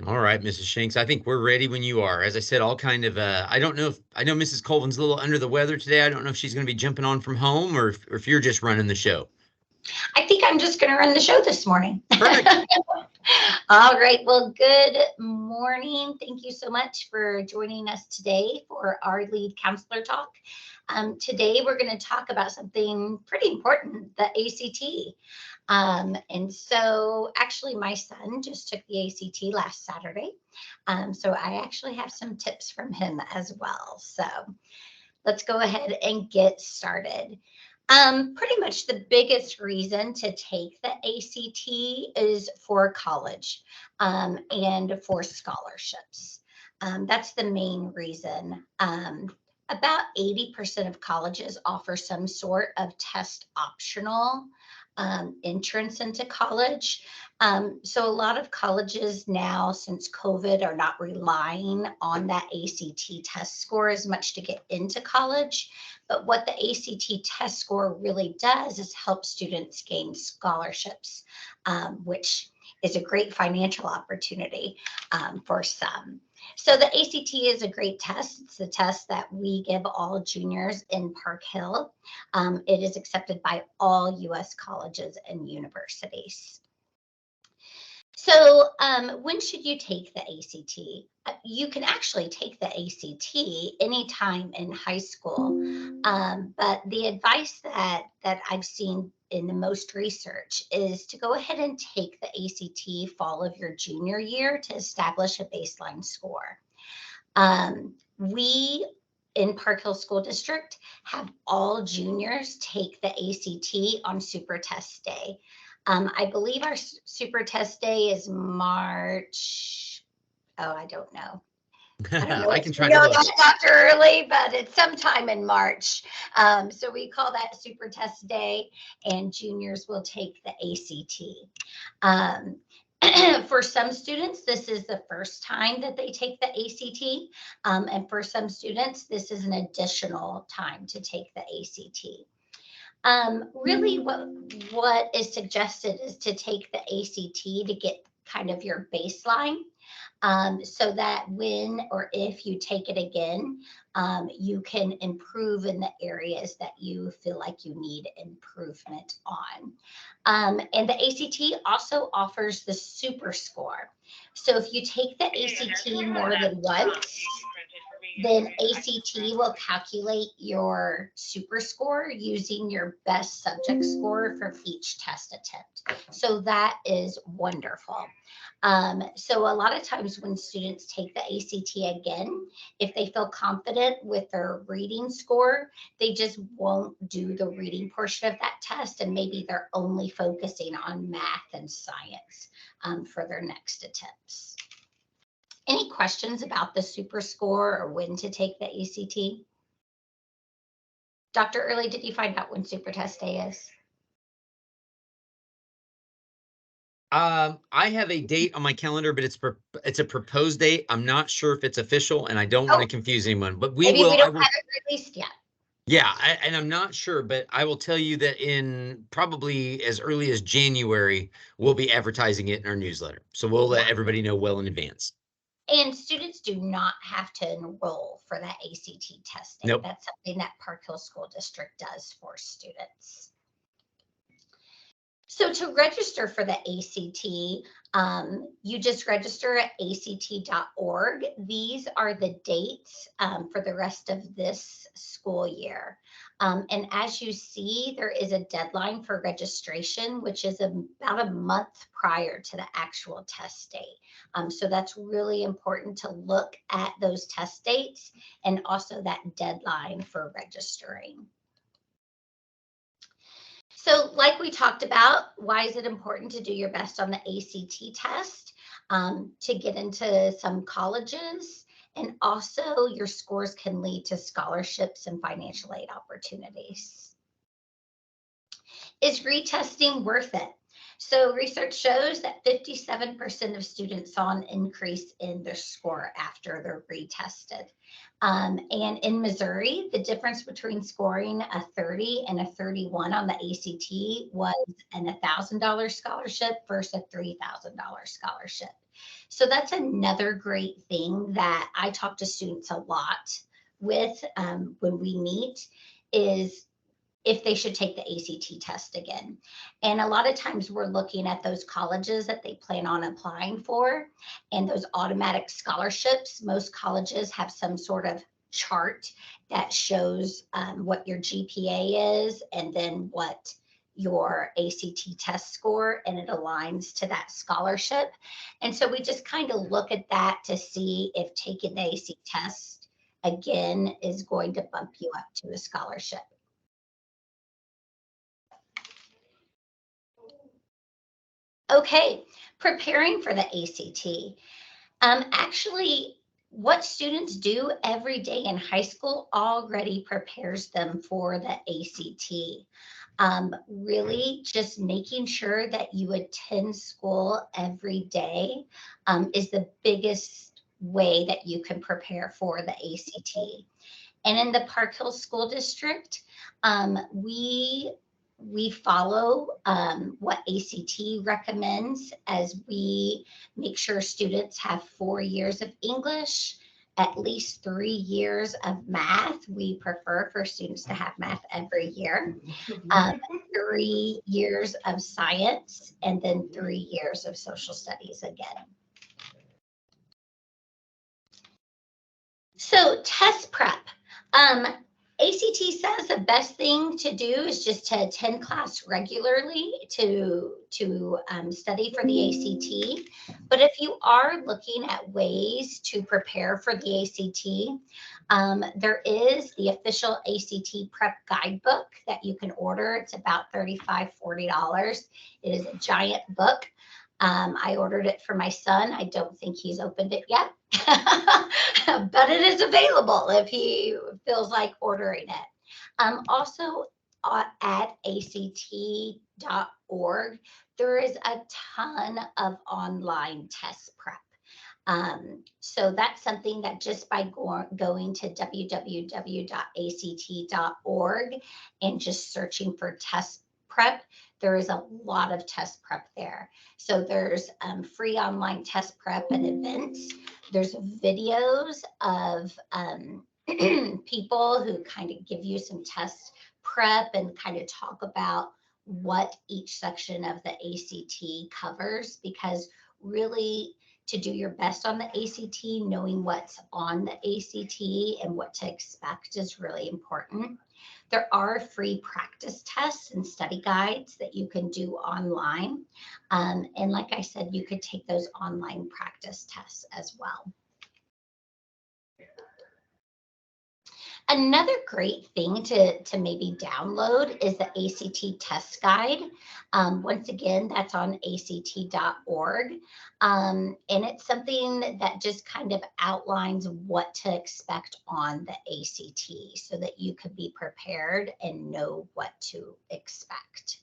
All right, Mrs. Shanks, I think we're ready when you are. As I said, all kind of, I don't know if, I know Mrs. Colvin's a little under the weather today. I don't know if she's going to be jumping on from home or if you're just running the show. I think I'm just going to run the show this morning. Perfect. All right. Well, good morning. Thank you so much for joining us today for our lead counselor talk. Today, we're going to talk about something pretty important, the ACT. And so actually my son just took the ACT last Saturday. So I actually have some tips from him as well. So let's go ahead and get started. Pretty much the biggest reason to take the ACT is for college and for scholarships. That's the main reason. About 80% of colleges offer some sort of test optional entrance into college. So a lot of colleges now, since COVID, are not relying on that ACT test score as much to get into college. But what the ACT test score really does is help students gain scholarships, which is a great financial opportunity for some. So the ACT is a great test. It's the test that we give all juniors in Park Hill. It is accepted by all U.S. colleges and universities. So when should you take the ACT? You can actually take the ACT anytime in high school, but the advice that I've seen in the most research is to go ahead and take the ACT fall of your junior year to establish a baseline score. We in Park Hill School District have all juniors take the ACT on Super Test Day. I believe our Super Test Day is March. Oh, I don't know. I don't know. I can try to look. Dr. Early, but it's sometime in March. So we call that Super Test Day, and juniors will take the ACT. For some students, this is the first time that they take the ACT. And for some students, this is an additional time to take the ACT. Really, what is suggested is to take the ACT to get kind of your baseline, so that when or if you take it again, you can improve in the areas that you feel like you need improvement on. And the ACT also offers the super score. So if you take the ACT more than once, then ACT will calculate your super score using your best subject score from each test attempt. So that is wonderful. So a lot of times when students take the ACT again, if they feel confident with their reading score, they just won't do the reading portion of that test, and maybe they're only focusing on math and science for their next attempts. Any questions about the super score or when to take the ACT? Dr. Early, did you find out when Super Test Day is? I have a date on my calendar, but it's a proposed date. I'm not sure if it's official, and I don't want to confuse anyone. But maybe we don't have it released yet. Yeah, and I'm not sure, but I will tell you that in probably as early as January, we'll be advertising it in our newsletter. So we'll let everybody know well in advance. And students do not have to enroll for that ACT testing. Nope. That's something that Park Hill School District does for students. So to register for the ACT, you just register at act.org. These are the dates for the rest of this school year. And as you see, there is a deadline for registration, which is about a month prior to the actual test date. So that's really important to look at those test dates and also that deadline for registering. So like we talked about, why is it important to do your best on the ACT test? To get into some colleges, and also your scores can lead to scholarships and financial aid opportunities. Is retesting worth it? So research shows that 57% of students saw an increase in their score after they're retested. And in Missouri, the difference between scoring a 30 and a 31 on the ACT was an $1,000 scholarship versus a $3,000 scholarship. So that's another great thing that I talk to students a lot with when we meet is if they should take the ACT test again. And a lot of times we're looking at those colleges that they plan on applying for and those automatic scholarships. Most colleges have some sort of chart that shows what your GPA is and then what your ACT test score, and it aligns to that scholarship. And so we just kind of look at that to see if taking the ACT test again is going to bump you up to a scholarship. Okay, preparing for the ACT. Actually, what students do every day in high school already prepares them for the ACT. Really, just making sure that you attend school every day is the biggest way that you can prepare for the ACT. And in the Park Hill School District, we follow what ACT recommends as we make sure students have 4 years of English, at least 3 years of math. We prefer for students to have math every year, 3 years of science, and then 3 years of social studies again. So test prep. ACT says the best thing to do is just to attend class regularly to study for the ACT. But if you are looking at ways to prepare for the ACT, there is the official ACT prep guidebook that you can order. It's about $35, $40. It is a giant book. I ordered it for my son. I don't think he's opened it yet, but it is available if he feels like ordering it. Also, at act.org, there is a ton of online test prep. So that's something that just by going to www.act.org and just searching for test prep, there is a lot of test prep there. So there's free online test prep and events. There's videos of people who kind of give you some test prep and kind of talk about what each section of the ACT covers, because really to do your best on the ACT, knowing what's on the ACT and what to expect is really important. There are free practice tests and study guides that you can do online. And like I said, you could take those online practice tests as well. Another great thing to maybe download is the ACT test guide. Once again, that's on act.org. And it's something that just kind of outlines what to expect on the ACT so that you could be prepared and know what to expect.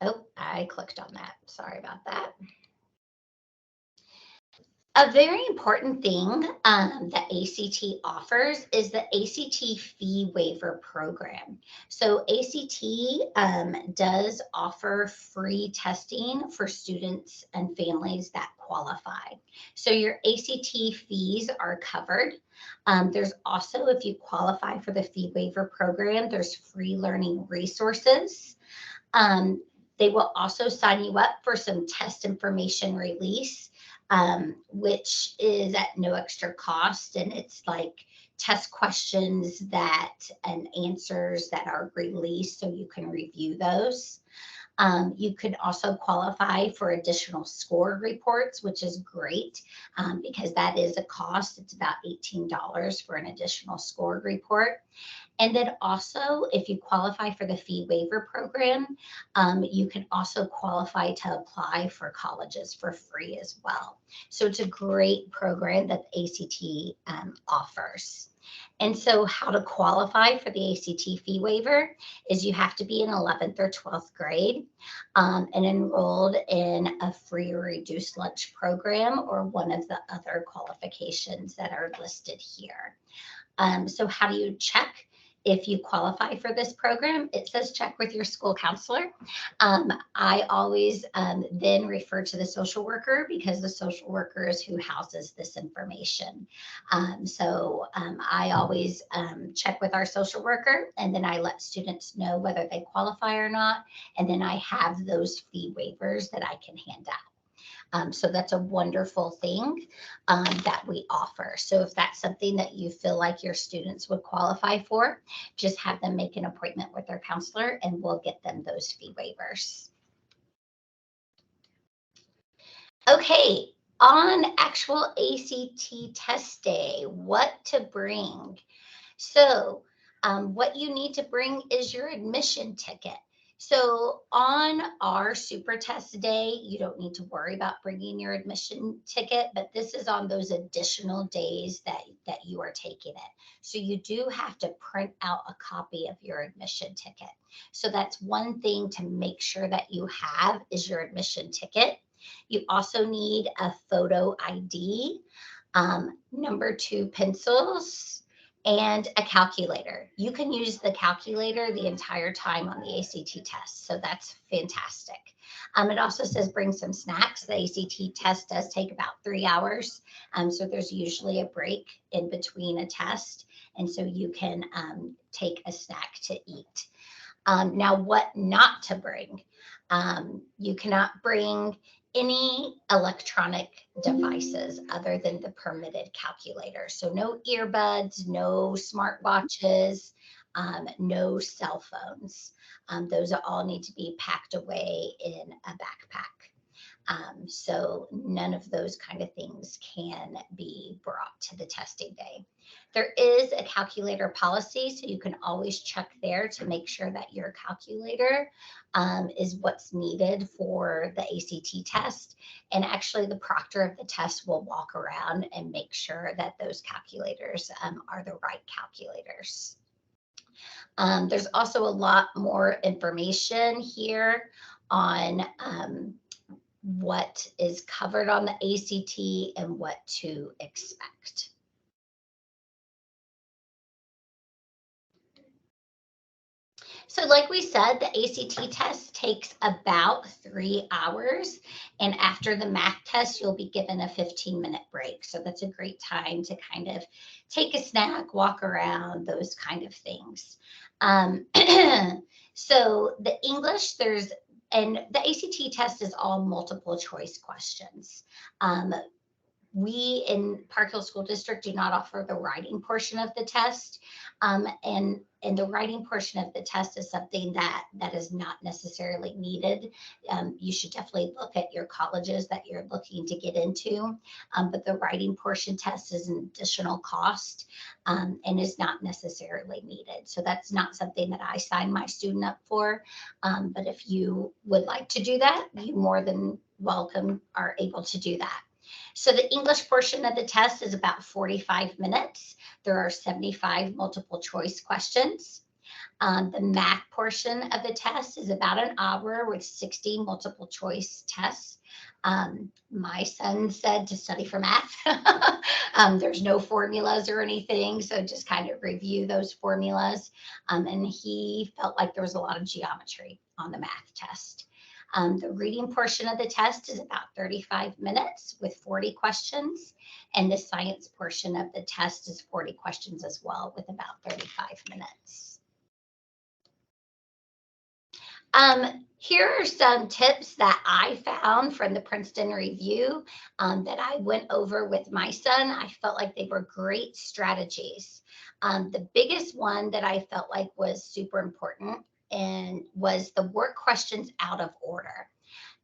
Oh, I clicked on that. Sorry about that. A very important thing that ACT offers is the ACT fee waiver program. So ACT does offer free testing for students and families that qualify. So your ACT fees are covered. There's also, if you qualify for the fee waiver program, there's free learning resources. They will also sign you up for some test information release, which is at no extra cost. And it's like test questions and answers that are released so you can review those. You could also qualify for additional score reports, which is great because that is a cost. It's about $18 for an additional score report. And then also, if you qualify for the fee waiver program, you can also qualify to apply for colleges for free as well. So it's a great program that the ACT offers. And so how to qualify for the ACT fee waiver is you have to be in 11th or 12th grade and enrolled in a free or reduced lunch program or one of the other qualifications that are listed here. So how do you check if you qualify for this program? It says check with your school counselor. I always then refer to the social worker because the social worker is who houses this information. I always check with our social worker, and then I let students know whether they qualify or not. And then I have those fee waivers that I can hand out. So that's a wonderful thing that we offer. So if that's something that you feel like your students would qualify for, just have them make an appointment with their counselor and we'll get them those fee waivers. Okay, on actual ACT test day, what to bring. So what you need to bring is your admission ticket. So on our super test day, you don't need to worry about bringing your admission ticket, but this is on those additional days that you are taking it. So you do have to print out a copy of your admission ticket. So that's one thing to make sure that you have is your admission ticket. You also need a photo ID, number 2 pencils, and a calculator. You can use the calculator the entire time on the ACT test, so that's fantastic. It also says bring some snacks. The ACT test does take about 3 hours, so there's usually a break in between a test, and so you can take a snack to eat. Now, what not to bring? You cannot bring any electronic devices other than the permitted calculator. So no earbuds, no smartwatches, no cell phones. Those all need to be packed away in a backpack. So none of those kind of things can be brought to the testing day. There is a calculator policy, so you can always check there to make sure that your calculator is what's needed for the ACT test. And actually the proctor of the test will walk around and make sure that those calculators are the right calculators. There's also a lot more information here on what is covered on the ACT and what to expect. So like we said, the ACT test takes about 3 hours. And after the math test, you'll be given a 15-minute break. So that's a great time to kind of take a snack, walk around, those kind of things. So the English, and the ACT test is all multiple choice questions. We in Park Hill School District do not offer the writing portion of the test. And the writing portion of the test is something that is not necessarily needed. You should definitely look at your colleges that you're looking to get into. But the writing portion test is an additional cost and is not necessarily needed. So that's not something that I sign my student up for. But if you would like to do that, you more than welcome are able to do that. So the English portion of the test is about 45 minutes. There are 75 multiple choice questions. The math portion of the test is about an hour with 60 multiple choice tests. My son said to study for math. There's no formulas or anything, so just kind of review those formulas. And he felt like there was a lot of geometry on the math test. The reading portion of the test is about 35 minutes with 40 questions, and the science portion of the test is 40 questions as well with about 35 minutes. Here are some tips that I found from the Princeton Review that I went over with my son. I felt like they were great strategies. The biggest one that I felt like was super important and was the work questions out of order.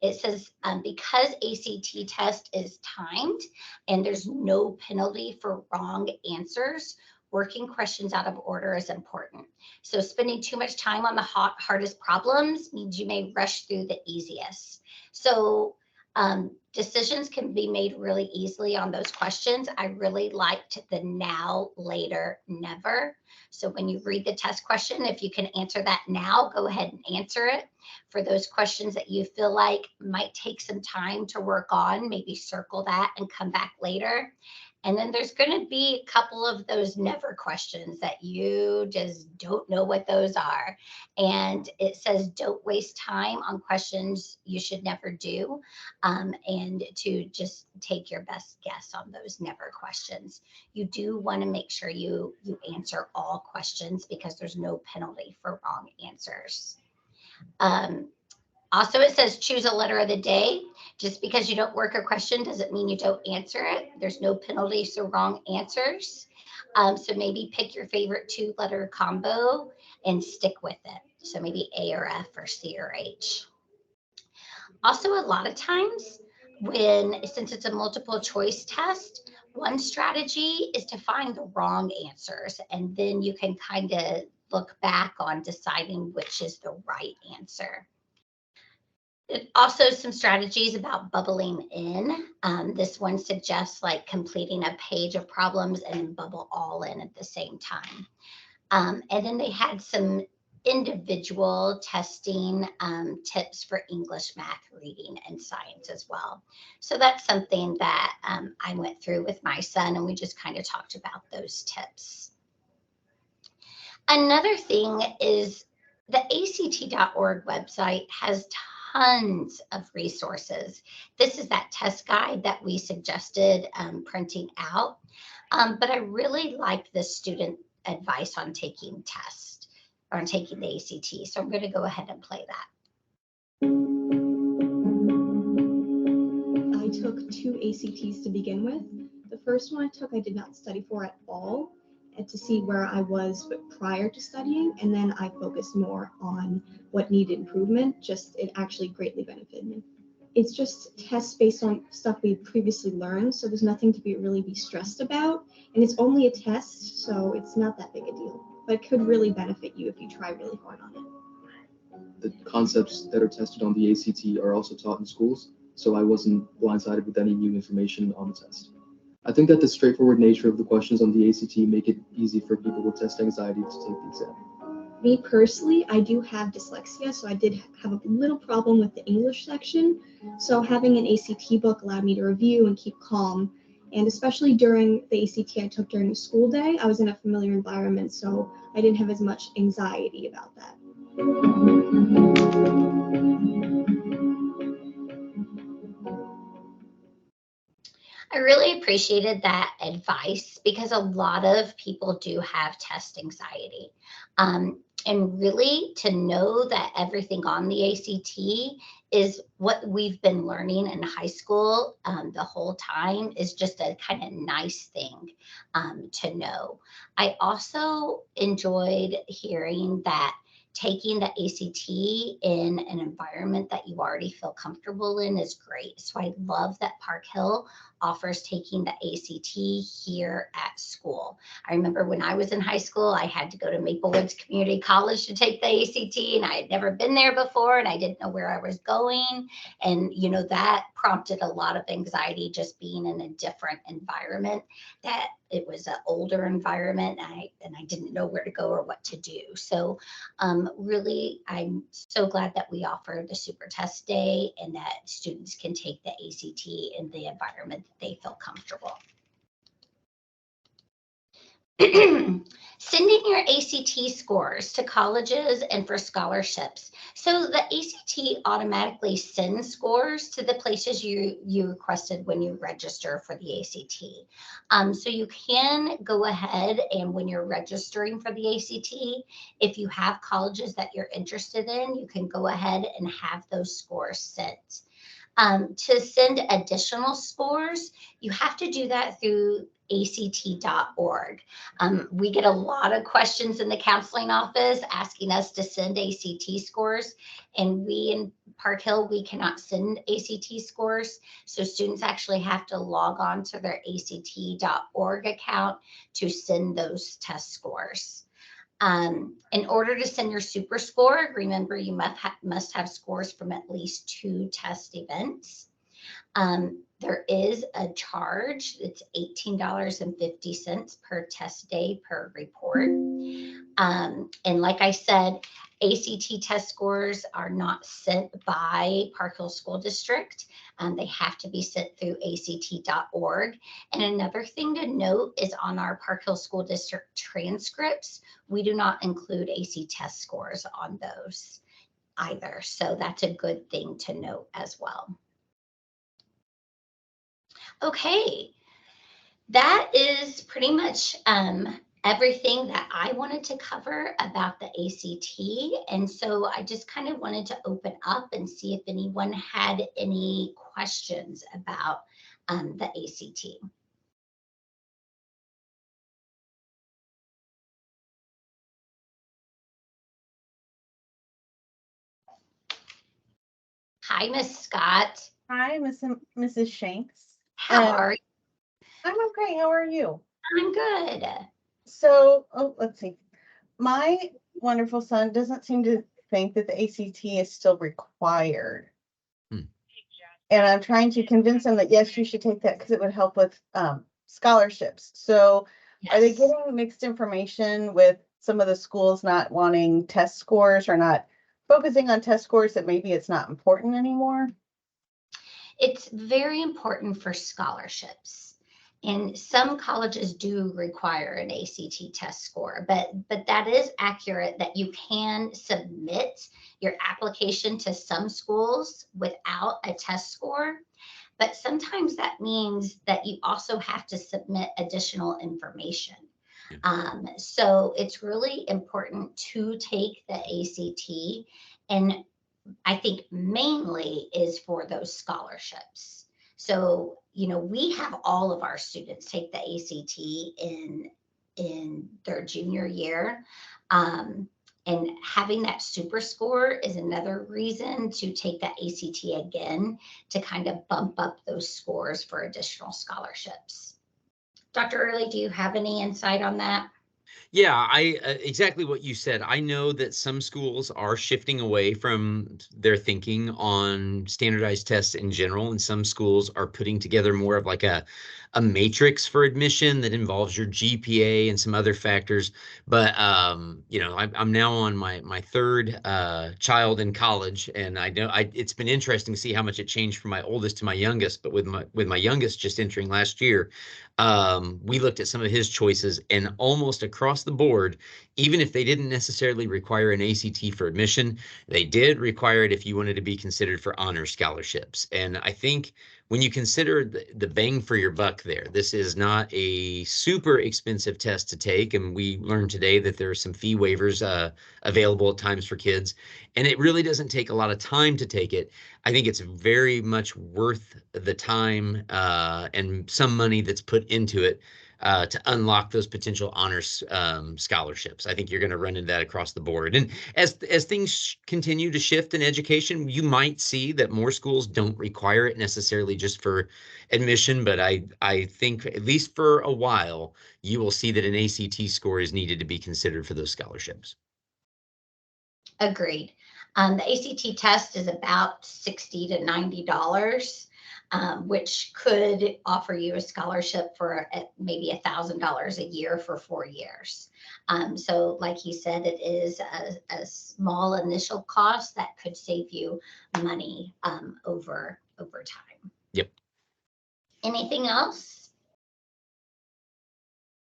It says because ACT test is timed and there's no penalty for wrong answers, working questions out of order is important. So spending too much time on the hardest problems means you may rush through the easiest. So Decisions can be made really easily on those questions. I really liked the now, later, never. So when you read the test question, if you can answer that now, go ahead and answer it. For those questions that you feel like might take some time to work on, maybe circle that and come back later. And then there's going to be a couple of those never questions that you just don't know what those are. And it says don't waste time on questions you should never do, and to just take your best guess on those never questions. You do want to make sure you answer all questions because there's no penalty for wrong answers. Um, Also, it says choose a letter of the day. Just because you don't work a question doesn't mean you don't answer it. There's no penalties for wrong answers. So maybe pick your favorite 2-letter combo and stick with it. So maybe A or F or C or H. Also, a lot of times since it's a multiple choice test, one strategy is to find the wrong answers, and then you can kind of look back on deciding which is the right answer. Also, some strategies about bubbling in. This one suggests like completing a page of problems and then bubble all in at the same time. And then they had some individual testing tips for English, math, reading, and science as well. So that's something that I went through with my son, and we just kind of talked about those tips. Another thing is the ACT.org website has tons of resources. This is that test guide that we suggested printing out. But I really like the student advice on taking tests or on taking the ACT. So I'm going to go ahead and play that. I took 2 ACTs to begin with. The first one I did not study for at all, and to see where I was prior to studying, and then I focused more on what needed improvement. It actually greatly benefited me. It's just tests based on stuff we previously learned, so there's nothing to really be stressed about, and it's only a test, so it's not that big a deal, but it could really benefit you if you try really hard on it. The concepts that are tested on the ACT are also taught in schools, so I wasn't blindsided with any new information on the test. I think that the straightforward nature of the questions on the ACT make it easy for people with test anxiety to take the exam. Me personally, I do have dyslexia, so I did have a little problem with the English section. So having an ACT book allowed me to review and keep calm. And especially during the ACT I took during the school day, I was in a familiar environment, so I didn't have as much anxiety about that. I really appreciated that advice because a lot of people do have test anxiety. And really to know that everything on the ACT is what we've been learning in high school the whole time is just a kind of nice thing to know. I also enjoyed hearing that taking the ACT in an environment that you already feel comfortable in is great. So I love that Park Hill offers taking the ACT here at school. I remember when I was in high school, I had to go to Maple Woods Community College to take the ACT, and I had never been there before, and I didn't know where I was going. And, that prompted a lot of anxiety just being in a different environment, that it was an older environment, and I didn't know where to go or what to do. So really, I'm so glad that we offer the Super Test Day and that students can take the ACT in the environment that they feel comfortable. Sending your ACT scores to colleges and for scholarships. So the ACT automatically sends scores to the places you requested when you register for the ACT. So you can go ahead and when you're registering for the ACT, if you have colleges that you're interested in, you can go ahead and have those scores sent. To send additional scores, you have to do that through ACT.org. We get a lot of questions in the counseling office asking us to send ACT scores, and we in Park Hill, we cannot send ACT scores. So students actually have to log on to their ACT.org account to send those test scores. In order to send your super score, remember you must have scores from at least 2 test events. There is a charge. It's $18.50 per test day per report. And like I said, ACT test scores are not sent by Park Hill School District. They have to be sent through act.org. And another thing to note is on our Park Hill School District transcripts, we do not include AC test scores on those either. So that's a good thing to note as well. Okay, that is pretty much everything that I wanted to cover about the ACT. And so I just kind of wanted to open up and see if anyone had any questions about the ACT. Hi, Miss Scott. Hi, Mrs. Shanks. How are you? I'm okay. How are you? I'm good. So, let's see. My wonderful son doesn't seem to think that the ACT is still required. And I'm trying to convince him that, yes, you should take that because it would help with scholarships. So are they Yes. getting mixed information with some of the schools not wanting test scores or not focusing on test scores, that maybe it's not important anymore? It's very important for scholarships. And some colleges do require an ACT test score, but that is accurate that you can submit your application to some schools without a test score. But sometimes that means that you also have to submit additional information. So it's really important to take the ACT, and I think mainly is for those scholarships. So, you know, we have all of our students take the ACT in their junior year. And having that super score is another reason to take that ACT again, to kind of bump up those scores for additional scholarships. Dr. Early, do you have any insight on that? Yeah, I exactly what you said. I know that some schools are shifting away from their thinking on standardized tests in general, and some schools are putting together more of like a matrix for admission that involves your GPA and some other factors. But you know, I'm now on my third child in college, and I know it's been interesting to see how much it changed from my oldest to my youngest. But with my youngest just entering last year, we looked at some of his choices, and almost across the board, even if they didn't necessarily require an ACT for admission, they did require it if you wanted to be considered for honor scholarships. And I think when you consider the bang for your buck there, this is not a super expensive test to take. And we learned today that there are some fee waivers available at times for kids, and it really doesn't take a lot of time to take it. I think it's very much worth the time and some money that's put into it to unlock those potential honors scholarships. I think you're going to run into that across the board. And as things continue to shift in education, you might see that more schools don't require it necessarily just for admission. But I think at least for a while, you will see that an ACT score is needed to be considered for those scholarships. Agreed. The ACT test is about $60 to $90, which could offer you a scholarship for maybe $1,000 a year for 4 years. So like he said, it is a small initial cost that could save you money over time. Yep. Anything else?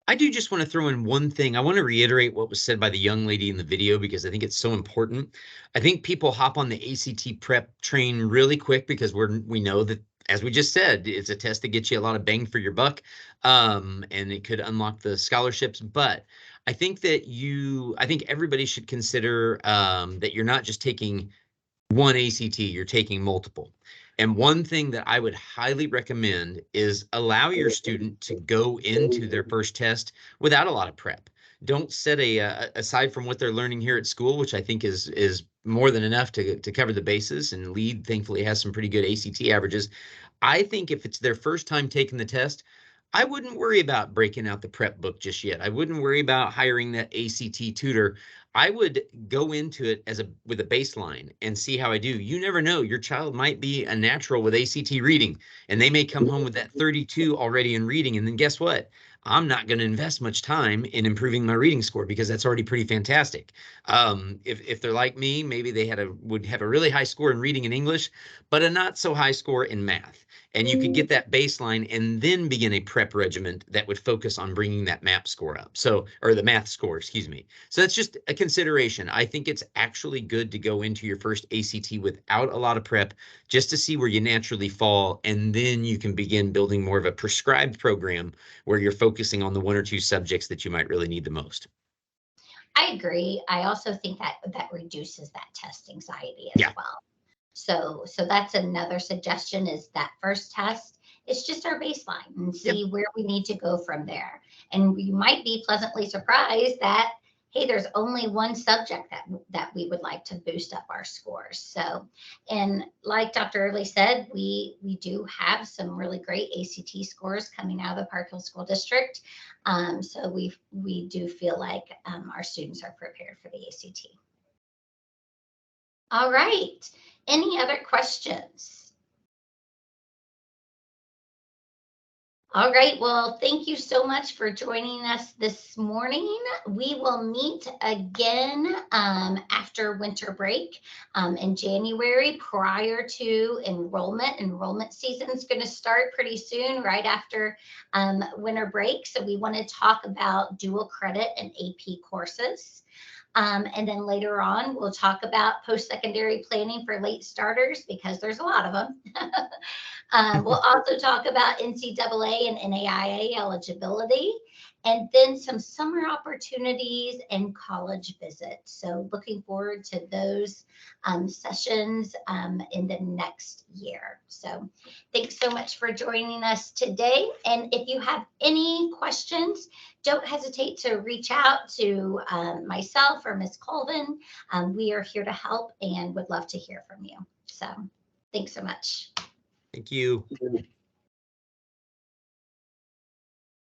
I do just want to throw in one thing. I want to reiterate what was said by the young lady in the video because I think it's so important. I think people hop on the ACT prep train really quick because we know that, as we just said, it's a test that gets you a lot of bang for your buck, and it could unlock the scholarships. But I think that I think everybody should consider that you're not just taking one ACT, you're taking multiple. And one thing that I would highly recommend is allow your student to go into their first test without a lot of prep. Don't set aside from what they're learning here at school, which I think is more than enough to cover the bases. And LEAD thankfully has some pretty good ACT averages. I think if it's their first time taking the test, I wouldn't worry about breaking out the prep book just yet. I wouldn't worry about hiring that ACT tutor. I would go into it with a baseline and see how I do. You never know. Your child might be a natural with ACT reading, and they may come home with that 32 already in reading. And then guess what? I'm not going to invest much time in improving my reading score because that's already pretty fantastic. If they're like me, maybe they would have a really high score in reading and English, but a not so high score in math. And you could get that baseline and then begin a prep regimen that would focus on bringing that MAP score up. Or the math score, excuse me. So that's just a consideration. I think it's actually good to go into your first ACT without a lot of prep, just to see where you naturally fall. And then you can begin building more of a prescribed program where you're focusing on the 1 or 2 subjects that you might really need the most. I agree. I also think that reduces that test anxiety as well. So that's another suggestion, is that first test. It's just our baseline and see where we need to go from there. And you might be pleasantly surprised that, hey, there's only one subject that we would like to boost up our scores. So, and like Dr. Early said, we do have some really great ACT scores coming out of the Park Hill School District. So we do feel like our students are prepared for the ACT. All right. Any other questions? All right. Well, thank you so much for joining us this morning. We will meet again after winter break in January, prior to enrollment. Enrollment season is going to start pretty soon, right after winter break. So we want to talk about dual credit and AP courses. And then later on, we'll talk about post-secondary planning for late starters, because there's a lot of them. We'll also talk about NCAA and NAIA eligibility, and then some summer opportunities and college visits. So looking forward to those sessions in the next year. So thanks so much for joining us today. And if you have any questions, don't hesitate to reach out to myself or Ms. Colvin. We are here to help and would love to hear from you. So thanks so much. Thank you.